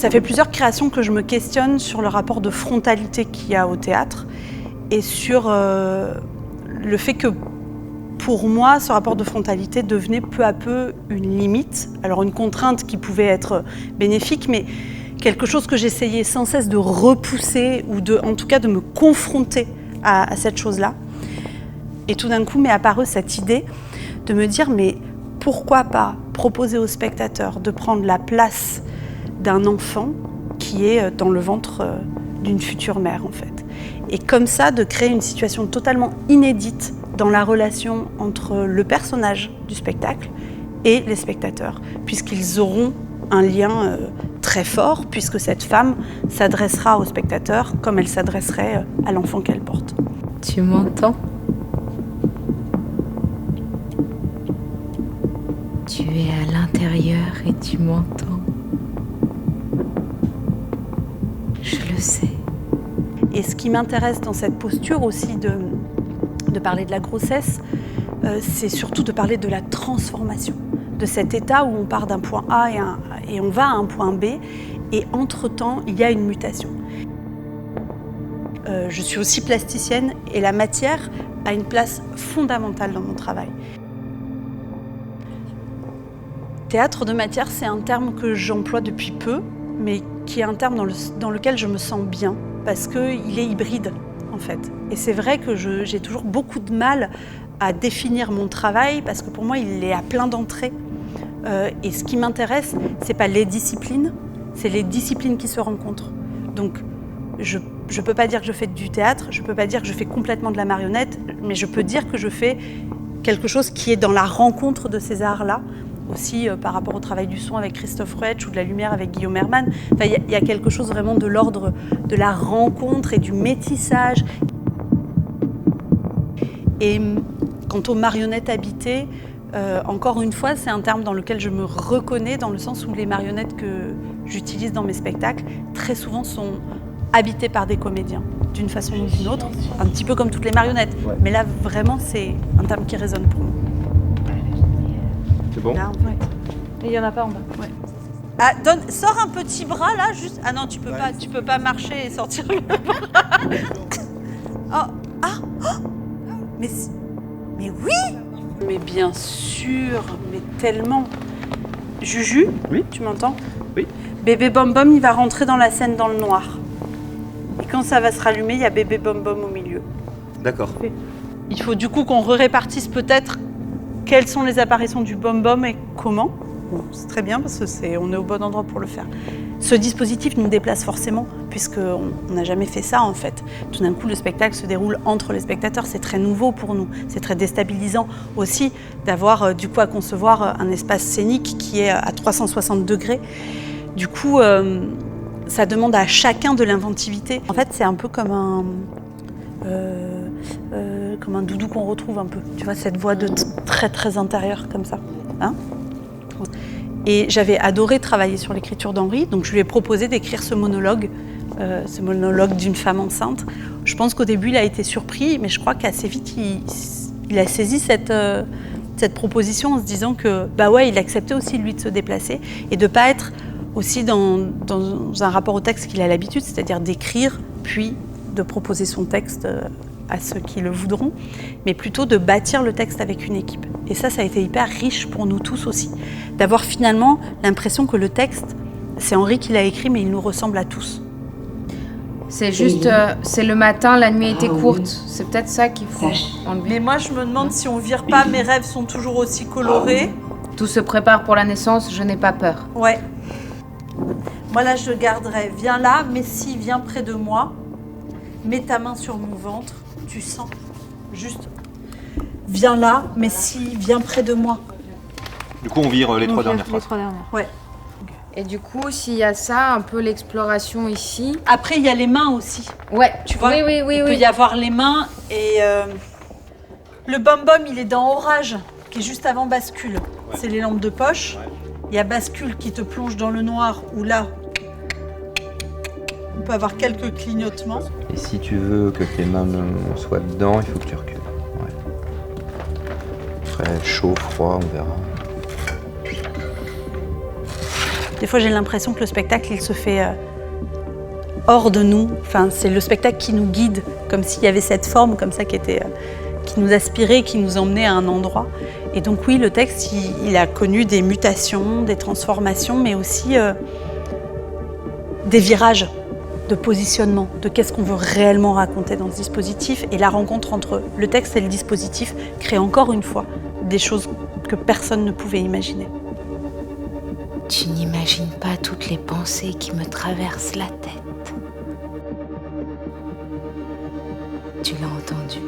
Ça fait plusieurs créations que je me questionne sur le rapport de frontalité qu'il y a au théâtre et sur le fait que pour moi, ce rapport de frontalité devenait peu à peu une limite. Alors une contrainte qui pouvait être bénéfique, mais quelque chose que j'essayais sans cesse de repousser ou en tout cas de me confronter à cette chose-là. Et tout d'un coup m'est apparue cette idée de me dire mais pourquoi pas proposer aux spectateurs de prendre la place d'un enfant qui est dans le ventre d'une future mère en fait. Et comme ça de créer une situation totalement inédite dans la relation entre le personnage du spectacle et les spectateurs, puisqu'ils auront un lien très fort, puisque cette femme s'adressera aux spectateurs comme elle s'adresserait à l'enfant qu'elle porte. Tu m'entends ? Tu es à l'intérieur et tu m'entends. Je le sais. Et ce qui m'intéresse dans cette posture aussi de parler de la grossesse, c'est surtout de parler de la transformation, de cet état où on part d'un point A et on va à un point B, et entre-temps, il y a une mutation. Je suis aussi plasticienne et la matière a une place fondamentale dans mon travail. Théâtre de matière, c'est un terme que j'emploie depuis peu, mais qui est un terme dans lequel je me sens bien, parce qu'il est hybride, en fait. Et c'est vrai que j'ai toujours beaucoup de mal à définir mon travail, parce que pour moi, il est à plein d'entrées. Et ce qui m'intéresse, c'est pas les disciplines, c'est les disciplines qui se rencontrent. Donc, je peux pas dire que je fais du théâtre, je peux pas dire que je fais complètement de la marionnette, mais je peux dire que je fais quelque chose qui est dans la rencontre de ces arts-là, aussi par rapport au travail du son avec Christophe Ruetsch ou de la lumière avec Guillaume Herman. Enfin, il y a quelque chose vraiment de l'ordre de la rencontre et du métissage. Et quant aux marionnettes habitées, encore une fois, c'est un terme dans lequel je me reconnais, dans le sens où les marionnettes que j'utilise dans mes spectacles, très souvent sont habitées par des comédiens, d'une façon ou d'une autre, un petit peu comme toutes les marionnettes. Ouais. Mais là, vraiment, c'est un terme qui résonne pour moi. C'est bon ? Là, ouais. Et il n'y en a pas en bas. Ouais. Ah, sors un petit bras là, juste. Ah non, tu peux pas marcher et sortir le bras. Oh, ah, oh. Mais oui. Mais bien sûr, mais tellement. Juju, oui. Tu m'entends ? Oui. Bébé Bom Bom, il va rentrer dans la scène dans le noir. Et quand ça va se rallumer, il y a Bébé Bom Bom au milieu. D'accord. Il faut du coup qu'on répartisse peut-être quelles sont les apparitions du Bom Bom et comment. Bon, c'est très bien parce qu'on est au bon endroit pour le faire. Ce dispositif nous déplace forcément puisqu'on n'a jamais fait ça en fait. Tout d'un coup, le spectacle se déroule entre les spectateurs. C'est très nouveau pour nous. C'est très déstabilisant aussi d'avoir du coup à concevoir un espace scénique qui est à 360 degrés. Du coup, ça demande à chacun de l'inventivité. En fait, c'est un peu comme un doudou qu'on retrouve un peu. Tu vois, cette voix de très très intérieure comme ça. Hein ? Et j'avais adoré travailler sur l'écriture d'Henri, donc je lui ai proposé d'écrire ce monologue d'une femme enceinte. Je pense qu'au début, il a été surpris, mais je crois qu'assez vite, il a saisi cette proposition en se disant que, bah ouais, il acceptait aussi, lui, de se déplacer et de ne pas être aussi dans un rapport au texte qu'il a l'habitude, c'est-à-dire d'écrire, puis de proposer son texte à ceux qui le voudront, mais plutôt de bâtir le texte avec une équipe. Et ça a été hyper riche pour nous tous aussi, d'avoir finalement l'impression que le texte, c'est Henri qui l'a écrit, mais il nous ressemble à tous. C'est juste, c'est le matin, la nuit était courte. C'est peut-être ça qu'il faut enlever. Mais moi, je me demande si on vire pas, mes rêves sont toujours aussi colorés. Tout se prépare pour la naissance, je n'ai pas peur. Ouais. Moi, là, je garderais. Viens là, Messi, viens près de moi. Mets ta main sur mon ventre. Tu sens. Juste. Viens là, Messi, viens près de moi. Du coup, on vire les trois dernières phrases. Les trois dernières. Ouais. Et du coup, s'il y a ça, un peu l'exploration ici. Après, il y a les mains aussi. Ouais, tu vois. Oui. Il peut y avoir les mains et le Bom Bom, il est dans Orage, qui est juste avant Bascule. Ouais. C'est les lampes de poche. Ouais. Il y a Bascule qui te plonge dans le noir, où là, on peut avoir quelques clignotements. Et si tu veux que tes mains soient dedans, il faut que tu recules. Ouais. Après, chaud, froid, on verra. Des fois, j'ai l'impression que le spectacle, il se fait hors de nous. Enfin, c'est le spectacle qui nous guide, comme s'il y avait cette forme comme ça qui nous aspirait, qui nous emmenait à un endroit. Et donc oui, le texte, il a connu des mutations, des transformations, mais aussi des virages de positionnement, de qu'est-ce qu'on veut réellement raconter dans ce dispositif. Et la rencontre entre le texte et le dispositif crée encore une fois des choses que personne ne pouvait imaginer. Tu n'imagines pas toutes les pensées qui me traversent la tête. Tu l'as entendu.